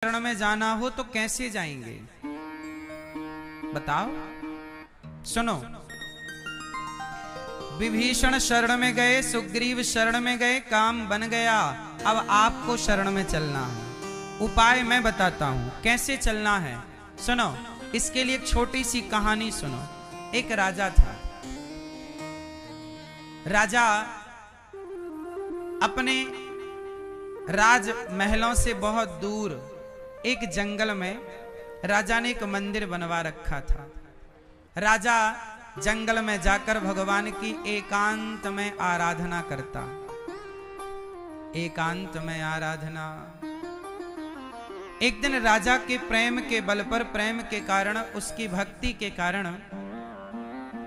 शरण में जाना हो तो कैसे जाएंगे बताओ। सुनो, विभीषण शरण में गए, सुग्रीव शरण में गए, काम बन गया। अब आपको शरण में चलना है। उपाय मैं बताता हूं कैसे चलना है। सुनो, इसके लिए एक छोटी सी कहानी सुनो। एक राजा था। राजा अपने राज महलों से बहुत दूर एक जंगल में राजा ने एक मंदिर बनवा रखा था। राजा जंगल में जाकर भगवान की एकांत में आराधना करता। एकांत में आराधना। एक दिन राजा के प्रेम के बल पर, प्रेम के कारण, उसकी भक्ति के कारण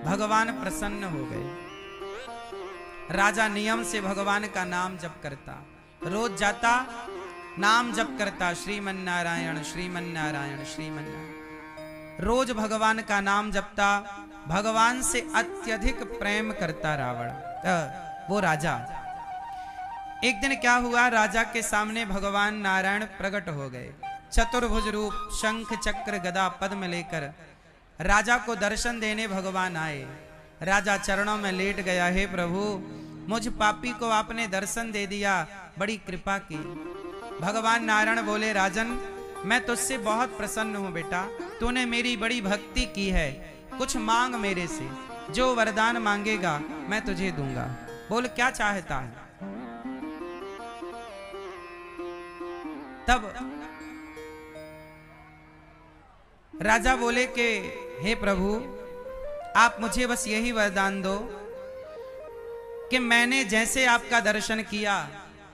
भगवान प्रसन्न हो गए। राजा नियम से भगवान का नाम जप करता, रोज जाता नाम जप करता, श्रीमन नारायण श्रीमन नारायण श्रीमन नारायण। रोज भगवान का नाम जपता। भगवान से अत्यधिक प्रेम करता रावण, वो राजा। एक दिन क्या हुआ, राजा के सामने भगवान नारायण प्रकट हो गए। चतुर्भुज रूप, शंख चक्र गदा पद्म लेकर राजा को दर्शन देने भगवान आए। राजा चरणों में लेट गया, हे प्रभु, मुझ पापी को आपने दर्शन दे दिया, बड़ी कृपा की। भगवान नारायण बोले, राजन, मैं तुझसे बहुत प्रसन्न हूं बेटा, तूने मेरी बड़ी भक्ति की है। कुछ मांग मेरे से, जो वरदान मांगेगा मैं तुझे दूंगा। बोल क्या चाहता है। तब राजा बोले कि हे प्रभु, आप मुझे बस यही वरदान दो कि मैंने जैसे आपका दर्शन किया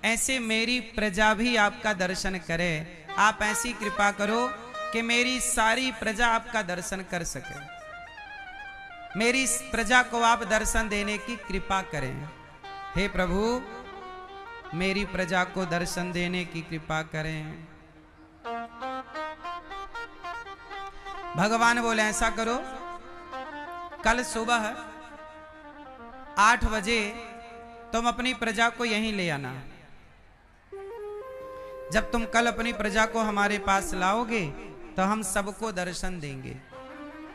ऐसे मेरी प्रजा भी आपका दर्शन करे। आप ऐसी कृपा करो कि मेरी सारी प्रजा आपका दर्शन कर सके। मेरी प्रजा को आप दर्शन देने की कृपा करें। हे प्रभु, मेरी प्रजा को दर्शन देने की कृपा करें। भगवान बोले, ऐसा करो, कल सुबह 8 बजे तुम अपनी प्रजा को यहीं ले आना। जब तुम कल अपनी प्रजा को हमारे पास लाओगे तो हम सबको दर्शन देंगे।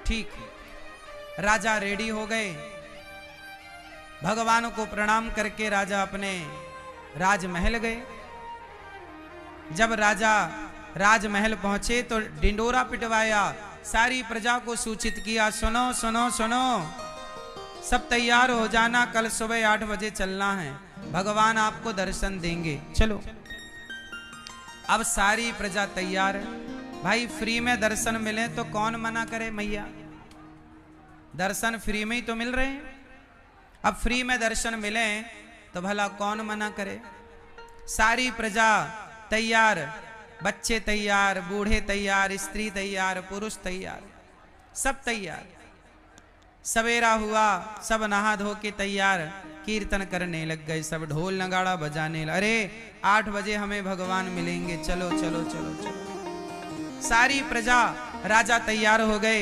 ठीक है। राजा रेडी हो गए। भगवान को प्रणाम करके राजा अपने राजमहल गए। जब राजा राजमहल पहुंचे तो डिंडोरा पिटवाया, सारी प्रजा को सूचित किया, सुनो सुनो सुनो, सब तैयार हो जाना, कल सुबह 8 बजे चलना है, भगवान आपको दर्शन देंगे, चलो। अब सारी प्रजा तैयार है। भाई, फ्री में दर्शन मिले तो कौन मना करे मैया। दर्शन फ्री में ही तो मिल रहे हैं। अब फ्री में दर्शन मिले तो भला कौन मना करे। सारी प्रजा तैयार, बच्चे तैयार, बूढ़े तैयार, स्त्री तैयार, पुरुष तैयार, सब तैयार। सवेरा हुआ, सब नहा धो के तैयार, कीर्तन करने लग गए, सब ढोल नगाड़ा बजाने लगे। अरे 8 बजे हमें भगवान मिलेंगे, चलो चलो चलो चलो। सारी प्रजा, राजा तैयार हो गए।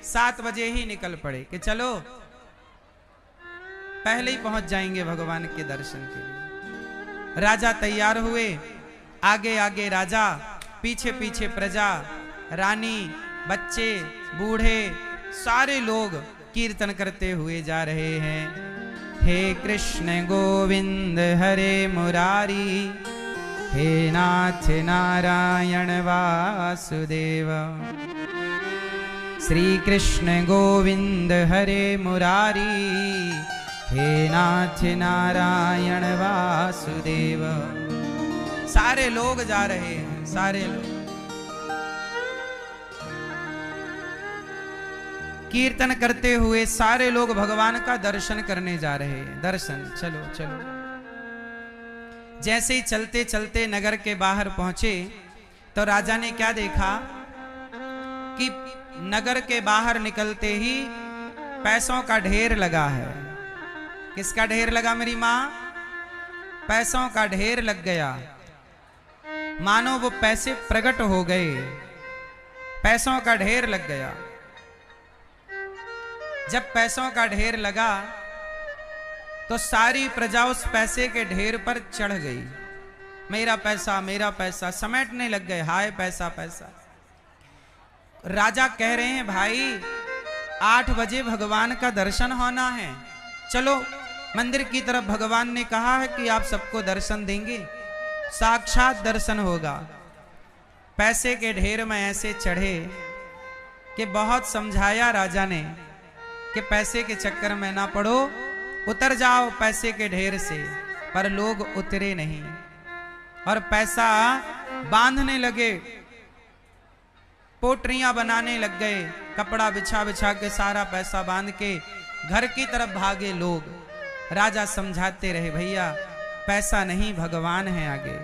7 बजे ही निकल पड़े कि चलो, पहले ही पहुंच जाएंगे भगवान के दर्शन के लिए। राजा तैयार हुए, आगे आगे राजा, पीछे पीछे प्रजा, रानी, बच्चे, बूढ़े, सारे लोग कीर्तन करते हुए जा रहे हैं। हे कृष्ण गोविंद हरे मुरारी, हे नाथ नारायण वासुदेव। श्री कृष्ण गोविंद हरे मुरारी, हे नाथ नारायण वासुदेव। सारे लोग जा रहे हैं, सारे लोग कीर्तन करते हुए सारे लोग भगवान का दर्शन करने जा रहे हैं। दर्शन, चलो चलो। जैसे ही चलते चलते नगर के बाहर पहुंचे तो राजा ने क्या देखा कि नगर के बाहर निकलते ही पैसों का ढेर लगा है। किसका ढेर लगा मेरी माँ? पैसों का ढेर लग गया। मानो वो पैसे प्रकट हो गए, पैसों का ढेर लग गया। जब पैसों का ढेर लगा तो सारी प्रजा उस पैसे के ढेर पर चढ़ गई। मेरा पैसा समेटने लग गए, हाय पैसा पैसा। राजा कह रहे हैं भाई 8 बजे भगवान का दर्शन होना है, चलो मंदिर की तरफ। भगवान ने कहा है कि आप सबको दर्शन देंगे, साक्षात दर्शन होगा। पैसे के ढेर में ऐसे चढ़े कि बहुत समझाया राजा ने कि पैसे के चक्कर में ना पड़ो, उतर जाओ पैसे के ढेर से, पर लोग उतरे नहीं और पैसा बांधने लगे, पोटरियां बनाने लग गए, कपड़ा बिछा बिछा के सारा पैसा बांध के घर की तरफ भागे लोग। राजा समझाते रहे भैया पैसा नहीं भगवान है आगे।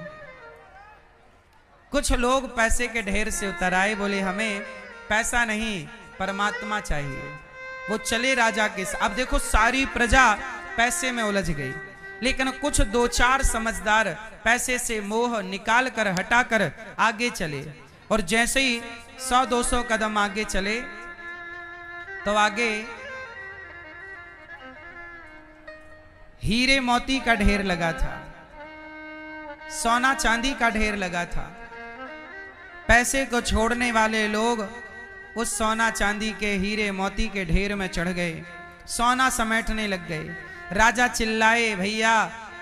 कुछ लोग पैसे के ढेर से उतर आए, बोले हमें पैसा नहीं परमात्मा चाहिए। वो चले राजा के साथ। अब देखो सारी प्रजा पैसे में उलझ गई, लेकिन कुछ 2-4 समझदार पैसे से मोह निकाल कर हटा कर आगे चले। और जैसे ही 100-200 कदम आगे चले तो आगे हीरे मोती का ढेर लगा था, सोना चांदी का ढेर लगा था। पैसे को छोड़ने वाले लोग उस सोना चांदी के हीरे मोती के ढेर में चढ़ गए, सोना समेटने लग गए। राजा चिल्लाए भैया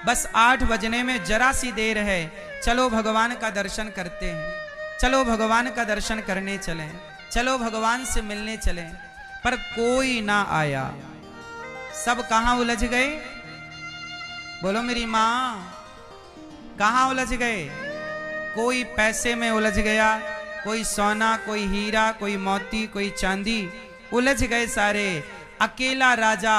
बस 8 बजने में जरा सी देर है, चलो भगवान का दर्शन करते हैं, चलो भगवान का दर्शन करने चलें, चलो भगवान से मिलने चलें। पर कोई ना आया, सब कहां उलझ गए? बोलो मेरी माँ, कहां उलझ गए? कोई पैसे में उलझ गया, कोई सोना, कोई हीरा, कोई मोती, कोई चांदी, उलझ गए सारे। अकेला राजा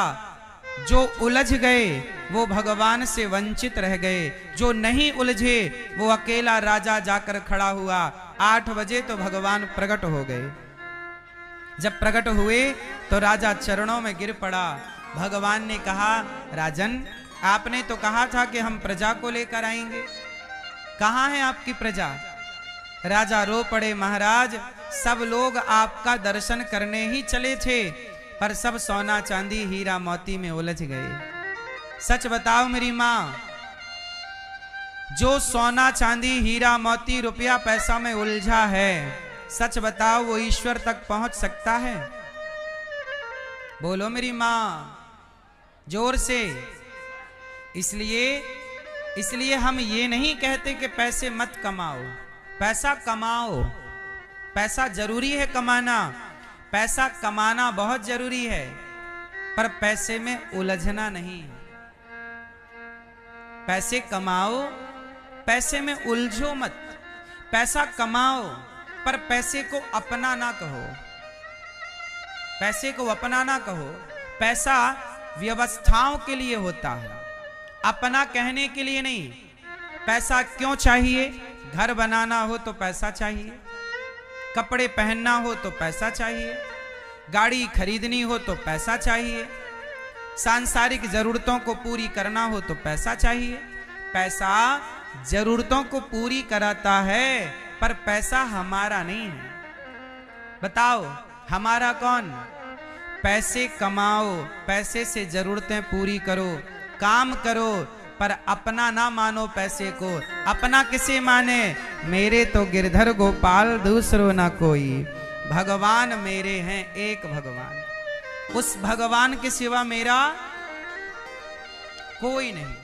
जो उलझ गए वो भगवान से वंचित रह गए, जो नहीं उलझे वो अकेला राजा जाकर खड़ा हुआ। 8 बजे तो भगवान प्रकट हो गए। जब प्रकट हुए तो राजा चरणों में गिर पड़ा। भगवान ने कहा राजन आपने तो कहा था कि हम प्रजा को लेकर आएंगे, कहाँ है आपकी प्रजा? राजा रो पड़े, महाराज सब लोग आपका दर्शन करने ही चले थे, पर सब सोना चांदी हीरा मोती में उलझ गए। सच बताओ मेरी माँ, जो सोना चांदी हीरा मोती रुपया पैसा में उलझा है, सच बताओ वो ईश्वर तक पहुंच सकता है? बोलो मेरी माँ जोर से। इसलिए हम ये नहीं कहते कि पैसे मत कमाओ, पैसा कमाओ, पैसा जरूरी है कमाना, पैसा कमाना बहुत जरूरी है, पर पैसे में उलझना नहीं। पैसे कमाओ, पैसे में उलझो मत। पैसा कमाओ पर पैसे को अपना ना कहो, पैसे को अपना ना कहो। पैसा व्यवस्थाओं के लिए होता है, अपना कहने के लिए नहीं। पैसा क्यों चाहिए? घर बनाना हो तो पैसा चाहिए, कपड़े पहनना हो तो पैसा चाहिए, गाड़ी खरीदनी हो तो पैसा चाहिए, सांसारिक जरूरतों को पूरी करना हो तो पैसा चाहिए। पैसा जरूरतों को पूरी कराता है, पर पैसा हमारा नहीं है। बताओ हमारा कौन? पैसे कमाओ, पैसे से जरूरतें पूरी करो, काम करो, पर अपना ना मानो पैसे को। अपना किसे माने? मेरे तो गिरधर गोपाल दूसरो ना कोई, भगवान मेरे हैं एक भगवान, उस भगवान के सिवा मेरा कोई नहीं।